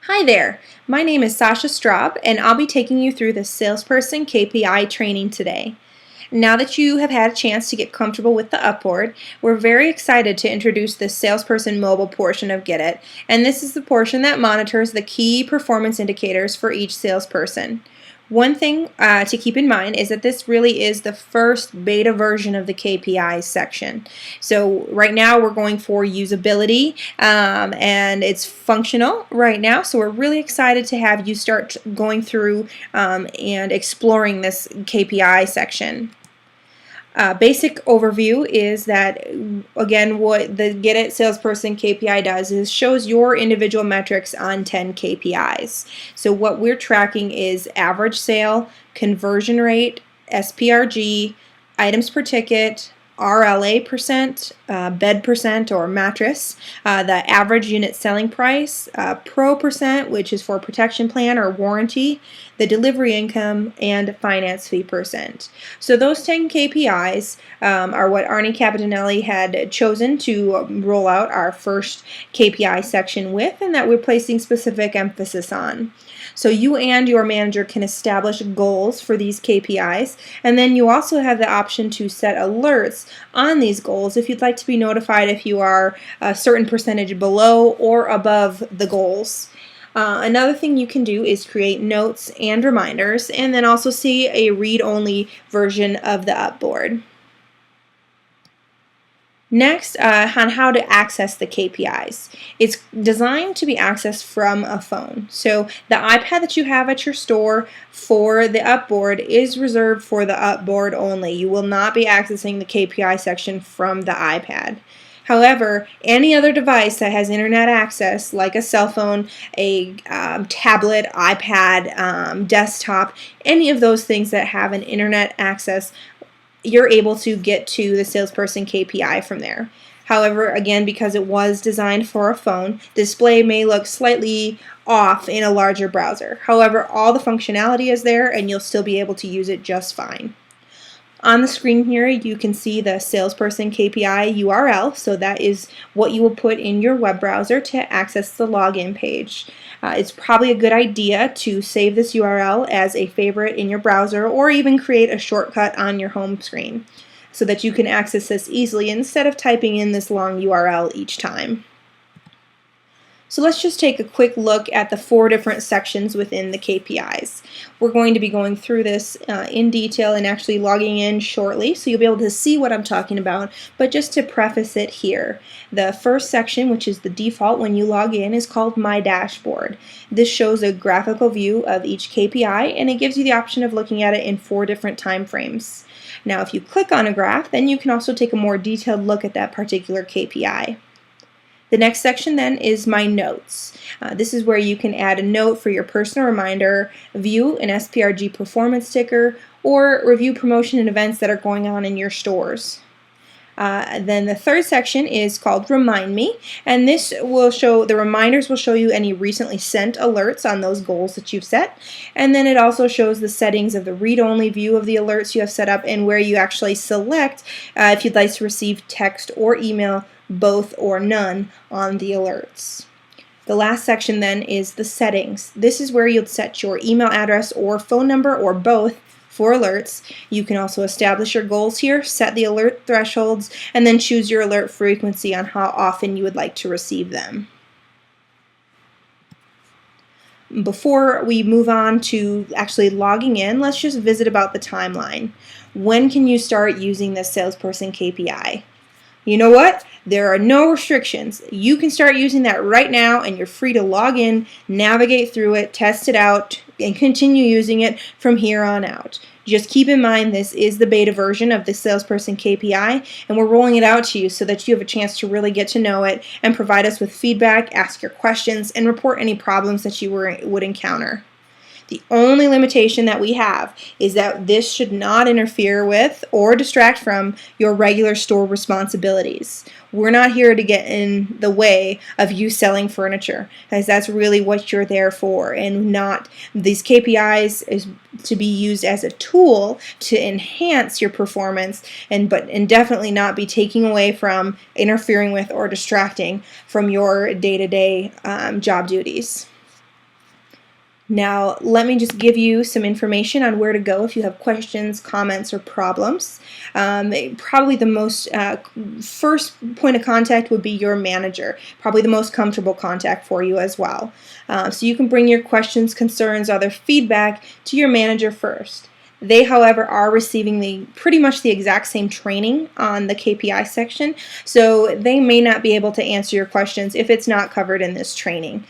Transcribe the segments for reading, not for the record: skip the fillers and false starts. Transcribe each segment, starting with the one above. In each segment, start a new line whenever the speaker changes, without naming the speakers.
Hi there, my name is Sasha Straub and I'll be taking you through the Salesperson KPI training today. Now that you have had a chance to get comfortable with the Upboard, we're very excited to introduce the Salesperson mobile portion of Get It, and this is the portion that monitors the key performance indicators for each salesperson. One thing to keep in mind is that this really is the first beta version of the KPIs section. So right now we're going for usability and it's functional right now. So we're really excited to have you start going through and exploring this KPI section. Basic overview is that, again, what the Get It Salesperson KPI does is shows your individual metrics on 10 KPIs. So what we're tracking is average sale, conversion rate, SPRG, items per ticket, RLA percent, bed percent or mattress, the average unit selling price, pro percent, which is for protection plan or warranty, the delivery income, and finance fee percent. So those 10 KPIs are what Arnie Capitanelli had chosen to roll out our first KPI section with, and that we're placing specific emphasis on. So you and your manager can establish goals for these KPIs, and then you also have the option to set alerts on these goals if you'd like to be notified if you are a certain percentage below or above the goals. Another thing you can do is create notes and reminders, and then also see a read-only version of the Upboard. Next, on how to access the KPIs. It's designed to be accessed from a phone. So the iPad that you have at your store for the Upboard is reserved for the Upboard only. You will not be accessing the KPI section from the iPad. However, any other device that has internet access, like a cell phone, a tablet, iPad, desktop, any of those things that have an internet access, you're able to get to the Salesperson KPI from there. However, again, because it was designed for a phone, display may look slightly off in a larger browser. However, all the functionality is there and you'll still be able to use it just fine. On the screen here, you can see the Salesperson KPI URL, so that is what you will put in your web browser to access the login page. It's probably a good idea to save this URL as a favorite in your browser or even create a shortcut on your home screen so that you can access this easily instead of typing in this long URL each time. So let's just take a quick look at the 4 different sections within the KPIs. We're going to be going through this in detail and actually logging in shortly, so you'll be able to see what I'm talking about. But just to preface it here, the first section, which is the default when you log in, is called My Dashboard. This shows a graphical view of each KPI, and it gives you the option of looking at it in 4 different time frames. Now, if you click on a graph, then you can also take a more detailed look at that particular KPI. The next section then is My Notes. This is where you can add a note for your personal reminder, view an SPRG performance ticker, or review promotion and events that are going on in your stores. Then the third section is called Remind Me, and this will show, the reminders will show you any recently sent alerts on those goals that you've set, and then it also shows the settings of the read-only view of the alerts you have set up and where you actually select if you'd like to receive text or email, both or none, on the alerts. The last section then is the settings. This is where you'll set your email address or phone number or both for alerts. You can also establish your goals here, set the alert thresholds, and then choose your alert frequency on how often you would like to receive them. Before we move on to actually logging in, let's just visit about the timeline. When can you start using this Salesperson KPI? You know what? There are no restrictions. You can start using that right now and you're free to log in, navigate through it, test it out, and continue using it from here on out. Just keep in mind this is the beta version of the Salesperson KPI, and we're rolling it out to you so that you have a chance to really get to know it and provide us with feedback, ask your questions, and report any problems that you would encounter. The only limitation that we have is that this should not interfere with or distract from your regular store responsibilities. We're not here to get in the way of you selling furniture, because that's really what you're there for, and not these KPIs is to be used as a tool to enhance your performance and definitely not be taking away from, interfering with, or distracting from your day-to-day job duties. Now, let me just give you some information on where to go if you have questions, comments, or problems. Probably the most first point of contact would be your manager, probably the most comfortable contact for you as well. So you can bring your questions, concerns, other feedback to your manager first. They, however, are receiving pretty much the exact same training on the KPI section, so they may not be able to answer your questions if it's not covered in this training.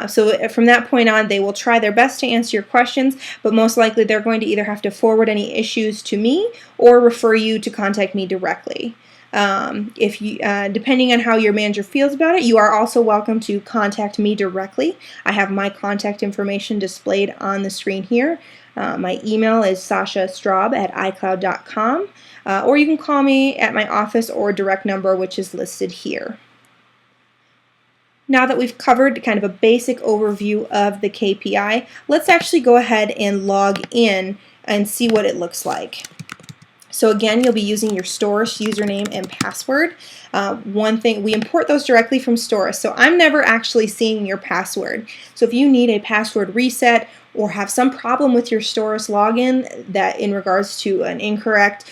So from that point on, they will try their best to answer your questions, but most likely they're going to either have to forward any issues to me or refer you to contact me directly. If you, depending on how your manager feels about it, you are also welcome to contact me directly. I have my contact information displayed on the screen here. My email is sashastraub@icloud.com, or you can call me at my office or direct number, which is listed here. Now that we've covered kind of a basic overview of the KPI, let's actually go ahead and log in and see what it looks like. So again, you'll be using your Storus username and password. One thing, we import those directly from Storus, so I'm never actually seeing your password. So if you need a password reset or have some problem with your Storus login that in regards to an incorrect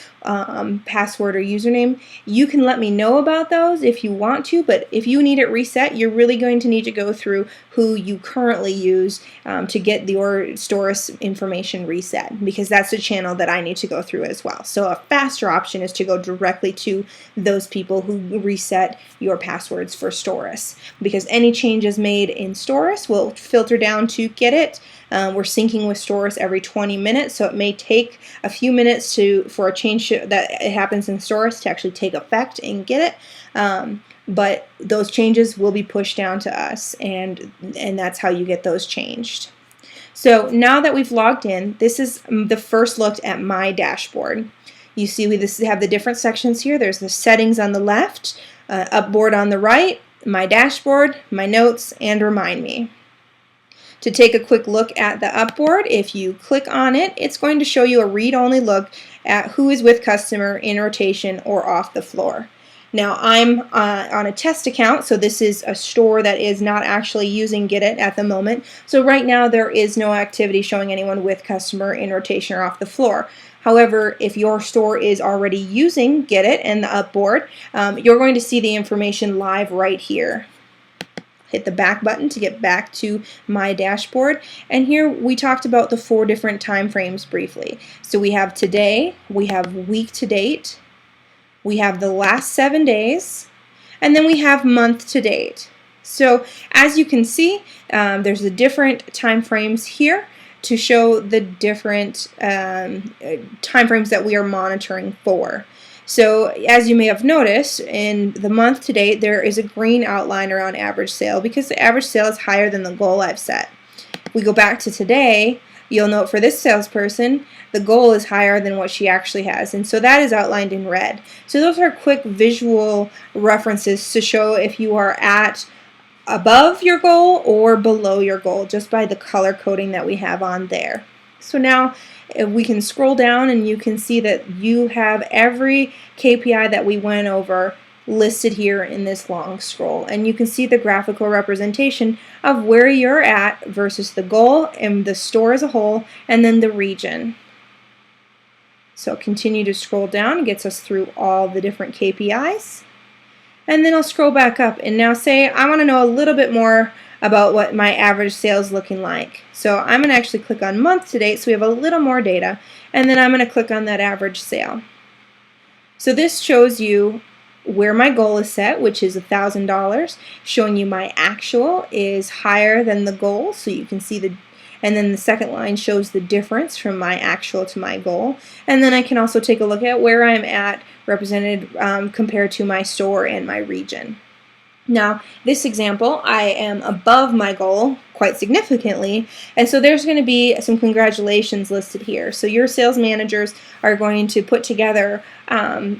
password or username, you can let me know about those if you want to, but if you need it reset, you're really going to need to go through who you currently use to get your Storus information reset, because that's the channel that I need to go through as well. So a faster option is to go directly to those people who reset your passwords for Storus, because any changes made in Storus will filter down to get it. We're syncing with Storus every 20 minutes, so it may take a few minutes for a change that it happens in Storus to actually take effect and get it. But those changes will be pushed down to us, and that's how you get those changed. So now that we've logged in, this is the first look at my dashboard. You see we have the different sections here. There's the settings on the left, Upboard on the right, my dashboard, my notes, and Remind Me. To take a quick look at the Upboard, if you click on it, it's going to show you a read-only look at who is with customer, in rotation, or off the floor. Now I'm on a test account, so this is a store that is not actually using Get It at the moment. So right now there is no activity showing anyone with customer, in rotation, or off the floor. However, if your store is already using Get It and the Upboard, you're going to see the information live right here. Hit the back button to get back to my dashboard, and here we talked about the 4 different time frames briefly. So we have today, we have week to date, we have the last 7 days, and then we have month to date. So as you can see, there's the different time frames here to show the different time frames that we are monitoring for. So as you may have noticed, in the month to date, there is a green outline around average sale because the average sale is higher than the goal I've set. If we go back to today, you'll note for this salesperson, the goal is higher than what she actually has, and so that is outlined in red. So those are quick visual references to show if you are at above your goal or below your goal, just by the color coding that we have on there. So now we can scroll down and you can see that you have every KPI that we went over listed here in this long scroll, and you can see the graphical representation of where you're at versus the goal and the store as a whole, and then the region. So continue to scroll down. It gets us through all the different KPIs, and then I'll scroll back up and now say I want to know a little bit more about what my average sales is looking like. So I'm going to actually click on month to date so we have a little more data, and then I'm going to click on that average sale. So this shows you where my goal is set, which is $1,000, showing you my actual is higher than the goal, so you can see and then the second line shows the difference from my actual to my goal. And then I can also take a look at where I'm at represented compared to my store and my region. Now, this example, I am above my goal quite significantly, and so there's going to be some congratulations listed here. So your sales managers are going to put together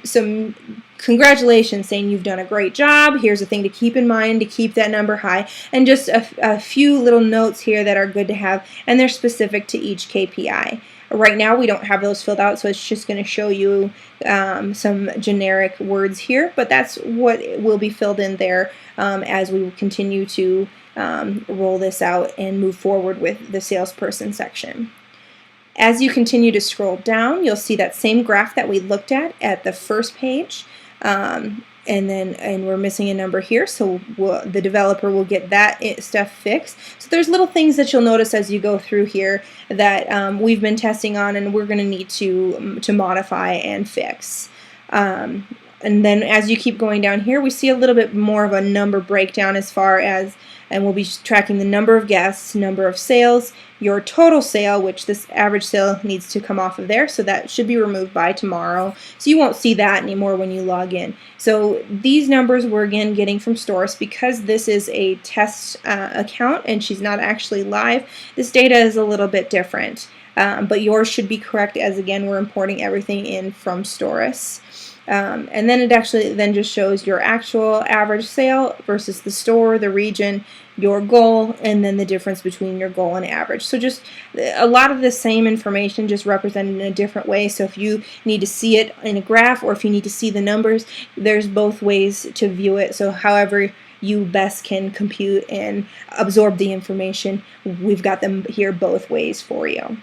some congratulations saying you've done a great job, here's a thing to keep in mind to keep that number high, and just a few little notes here that are good to have, and they're specific to each KPI. Right now we don't have those filled out, so it's just going to show you some generic words here, but that's what will be filled in there as we continue to roll this out and move forward with the salesperson section. As you continue to scroll down, you'll see that same graph that we looked at the first page, and we're missing a number here, so the developer will get that stuff fixed. So there's little things that you'll notice as you go through here that we've been testing on, and we're going to need to modify and fix. And then as you keep going down here, we see a little bit more of a number breakdown as far as, and we'll be tracking the number of guests, number of sales, your total sale, which this average sale needs to come off of there, so that should be removed by tomorrow. So you won't see that anymore when you log in. So these numbers we're again getting from Storis because this is a test account and she's not actually live. This data is a little bit different, but yours should be correct as again we're importing everything in from Storis. And then it actually then just shows your actual average sale versus the store, the region, your goal, and then the difference between your goal and average. So just a lot of the same information just represented in a different way. So if you need to see it in a graph or if you need to see the numbers, there's both ways to view it. So however you best can compute and absorb the information, we've got them here both ways for you.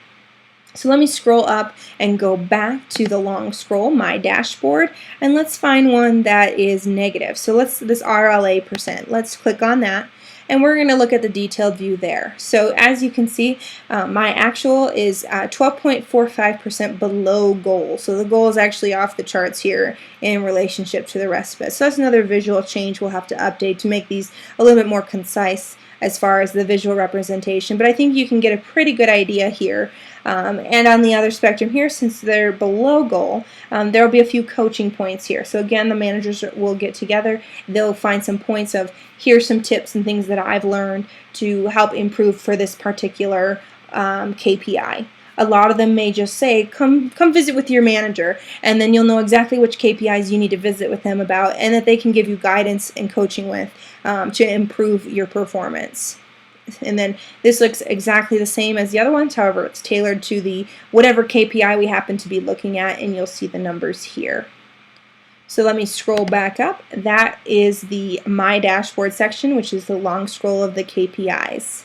So let me scroll up and go back to the long scroll, my dashboard, and let's find one that is negative. So this RLA %. Let's click on that, and we're going to look at the detailed view there. So as you can see, my actual is 12.45% below goal. So the goal is actually off the charts here in relationship to the rest of it. So that's another visual change we'll have to update to make these a little bit more concise as far as the visual representation, but I think you can get a pretty good idea here. And on the other spectrum here, since they're below goal, there will be a few coaching points here. So again, the managers will get together. They'll find some points of, here's some tips and things that I've learned to help improve for this particular KPI. A lot of them may just say, come visit with your manager, and then you'll know exactly which KPIs you need to visit with them about, and that they can give you guidance and coaching with to improve your performance. And then this looks exactly the same as the other ones, however it's tailored to the whatever KPI we happen to be looking at, and you'll see the numbers here. So let me scroll back up. That is the My Dashboard section, which is the long scroll of the KPIs.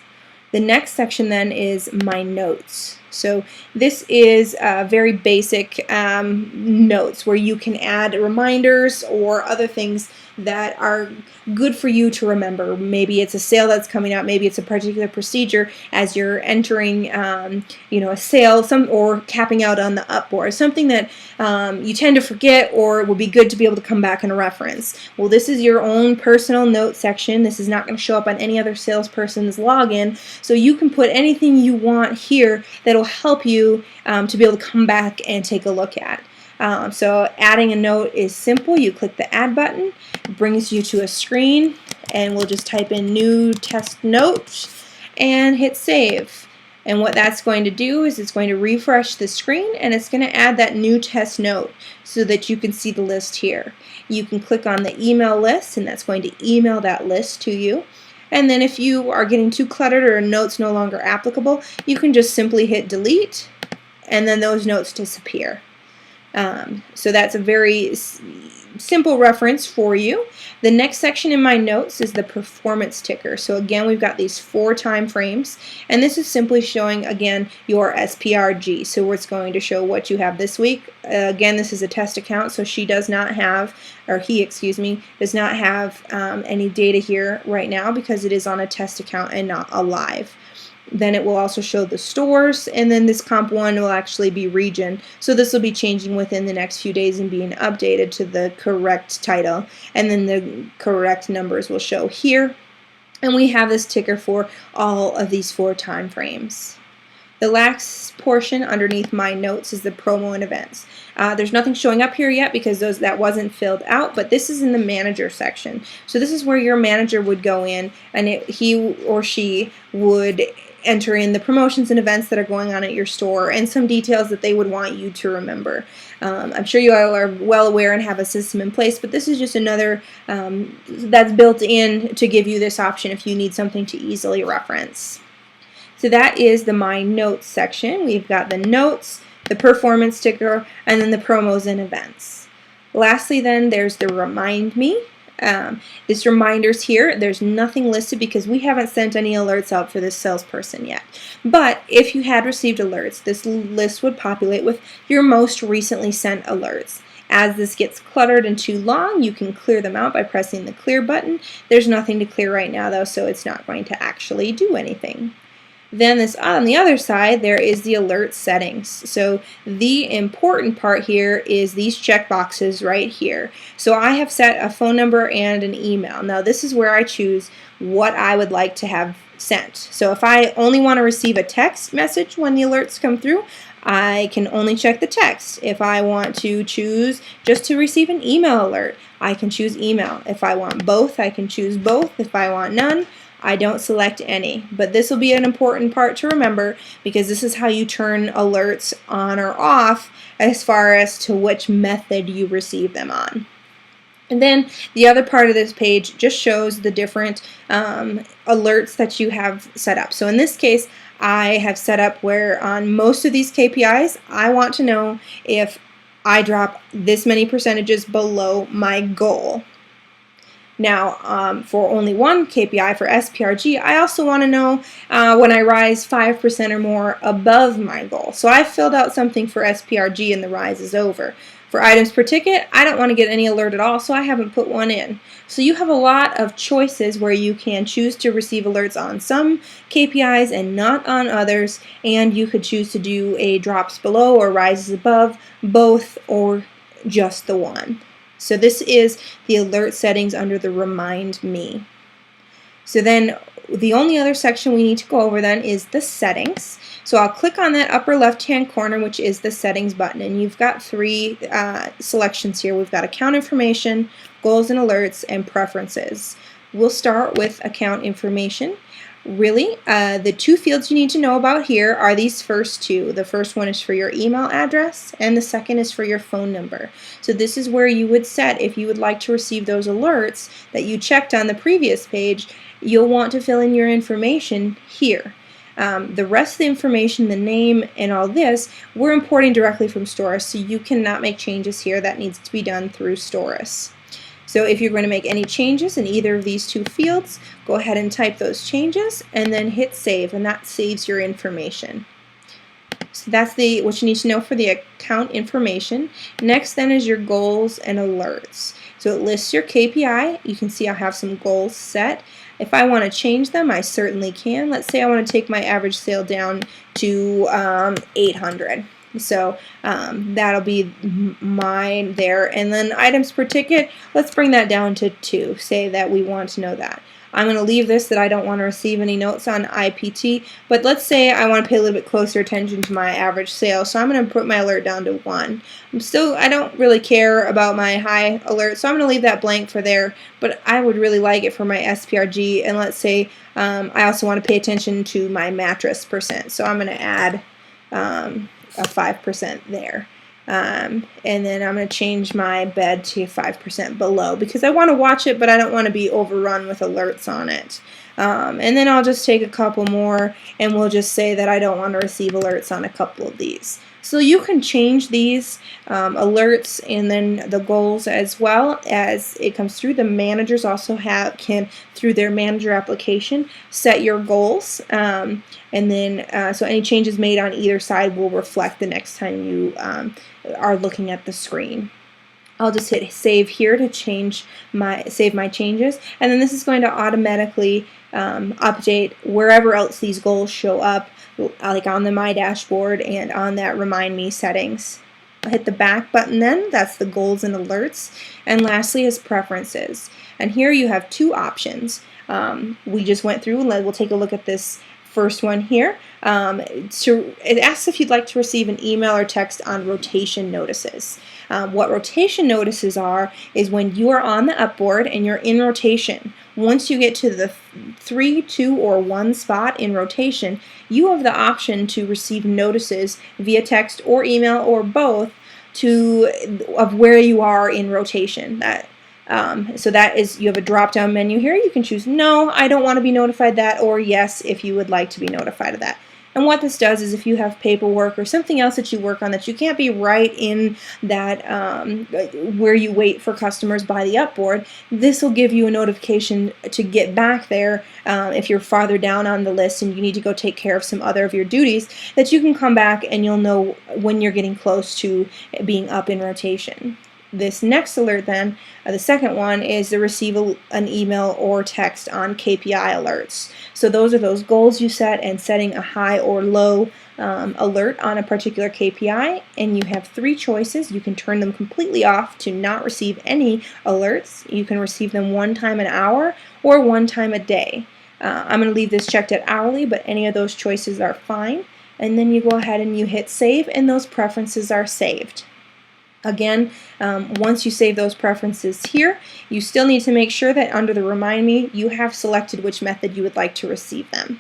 The next section then is My Notes. So this is very basic notes where you can add reminders or other things that are good for you to remember. Maybe it's a sale that's coming up, maybe it's a particular procedure as you're entering a sale, or capping out on the upboard, something that you tend to forget or it will be good to be able to come back and reference. Well, this is your own personal note section. This is not going to show up on any other salesperson's login, so you can put anything you want here that'll help you to be able to come back and take a look at. So adding a note is simple. You click the add button, it brings you to a screen, and we'll just type in new test note and hit save. And what that's going to do is it's going to refresh the screen, and it's going to add that new test note so that you can see the list here. You can click on the email list, and that's going to email that list to you. And then if you are getting too cluttered or a note's no longer applicable, you can just simply hit delete, and then those notes disappear. So that's a very simple reference for you. The next section in my notes is the performance ticker. So again, we've got these 4 time frames, and this is simply showing again your SPRG. So it's going to show what you have this week. Again, this is a test account, so she does not have, or he, excuse me, does not have any data here right now because it is on a test account and not a live. Then it will also show the stores, and then this comp 1 will actually be region. So this will be changing within the next few days and being updated to the correct title, and then the correct numbers will show here. And we have this ticker for all of these 4 time frames. The last portion underneath my notes is the promo and events. There's nothing showing up here yet because that wasn't filled out, but this is in the manager section. So this is where your manager would go in, and he or she would enter in the promotions and events that are going on at your store and some details that they would want you to remember. I'm sure you all are well aware and have a system in place, but this is just another that's built in to give you this option if you need something to easily reference. So that is the My Notes section. We've got the notes, the performance ticker, and then the promos and events. Lastly then, there's the Remind Me. This reminders here, there's nothing listed because we haven't sent any alerts out for this salesperson yet. But if you had received alerts, this list would populate with your most recently sent alerts. As this gets cluttered and too long, you can clear them out by pressing the clear button. There's nothing to clear right now though, so it's not going to actually do anything. Then on the other side, there is the alert settings. So the important part here is these checkboxes right here. So I have set a phone number and an email. Now this is where I choose what I would like to have sent. So if I only want to receive a text message when the alerts come through, I can only check the text. If I want to choose just to receive an email alert, I can choose email. If I want both, I can choose both. If I want none, I don't select any. But this will be an important part to remember because this is how you turn alerts on or off as far as to which method you receive them on. And then the other part of this page just shows the different alerts that you have set up. So in this case, I have set up where on most of these KPIs, I want to know if I drop this many percentages below my goal. Now, for only one KPI for SPRG, I also want to know when I rise 5% or more above my goal. So I filled out something for SPRG and the rise is over. For items per ticket, I don't want to get any alert at all, so I haven't put one in. So you have a lot of choices where you can choose to receive alerts on some KPIs and not on others, and you could choose to do a drops below or rises above, both, or just the one. So this is the alert settings under the Remind Me. So then the only other section we need to go over then is the settings. So I'll click on that upper left-hand corner, which is the settings button, and you've got three selections here. We've got account information, goals and alerts, and preferences. We'll start with account information. Really, the two fields you need to know about here are these first two. The first one is for your email address, and the second is for your phone number. So this is where you would set, if you would like to receive those alerts that you checked on the previous page, you'll want to fill in your information here. The rest of the information, the name, and all this, we're importing directly from Storus, so you cannot make changes here. That needs to be done through Storus. So if you're going to make any changes in either of these two fields, go ahead and type those changes and then hit save, and that saves your information. So that's what you need to know for the account information. Next then is your goals and alerts. So it lists your KPI. You can see I have some goals set. If I want to change them, I certainly can. Let's say I want to take my average sale down to 800. So that'll be mine there. And then items per ticket, let's bring that down to 2. Say that we want to know that. I'm going to leave this that I don't want to receive any notes on IPT, but let's say I want to pay a little bit closer attention to my average sale, so I'm going to put my alert down to 1. I don't really care about my high alert, so I'm going to leave that blank for there, but I would really like it for my SPRG, and let's say I also want to pay attention to my mattress percent, so I'm going to add a 5% there. And then I'm going to change my bed to 5% below because I want to watch it, but I don't want to be overrun with alerts on it. And then I'll just take a couple more, and we'll just say that I don't want to receive alerts on a couple of these. So you can change these alerts and then the goals as well as it comes through. The managers also can, through their manager application, set your goals. And then so any changes made on either side will reflect the next time you are looking at the screen. I'll just hit save here to save my changes, and then this is going to automatically update wherever else these goals show up, like on the My Dashboard and on that Remind Me settings. I'll hit the back button then, that's the goals and alerts, and lastly is preferences. And here you have two options. We just went through, we'll take a look at this first one here. It asks if you'd like to receive an email or text on rotation notices. What rotation notices are is when you are on the Upboard and you're in rotation. Once you get to the 3, 2, or 1 spot in rotation, you have the option to receive notices via text or email or both of where you are in rotation. So that is, you have a drop-down menu here. You can choose no, I don't want to be notified that, or yes, if you would like to be notified of that. And what this does is if you have paperwork or something else that you work on that you can't be right in that where you wait for customers by the Upboard, this will give you a notification to get back there if you're farther down on the list and you need to go take care of some other of your duties, that you can come back and you'll know when you're getting close to being up in rotation. This next alert then, the second one, is to receive an email or text on KPI alerts. So those are those goals you set and setting a high or low alert on a particular KPI, and you have 3 choices. You can turn them completely off to not receive any alerts. You can receive them 1 time an hour or 1 time a day. I'm going to leave this checked at hourly, but any of those choices are fine. And then you go ahead and you hit save, and those preferences are saved. Again, once you save those preferences here, you still need to make sure that under the Remind Me, you have selected which method you would like to receive them.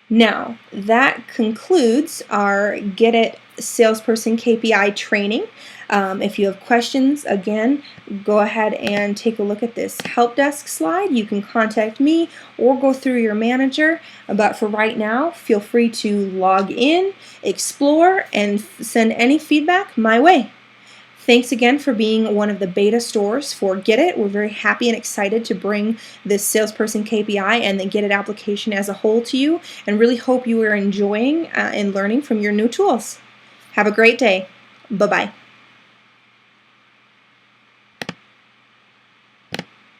Now, that concludes our Get It Salesperson KPI training. If you have questions, again, go ahead and take a look at this help desk slide. You can contact me or go through your manager, but for right now, feel free to log in, explore, and send any feedback my way. Thanks again for being one of the beta stores for Get It. We're very happy and excited to bring this Salesperson KPI and the Get It application as a whole to you, and really hope you are enjoying and learning from your new tools. Have a great day. Bye-bye.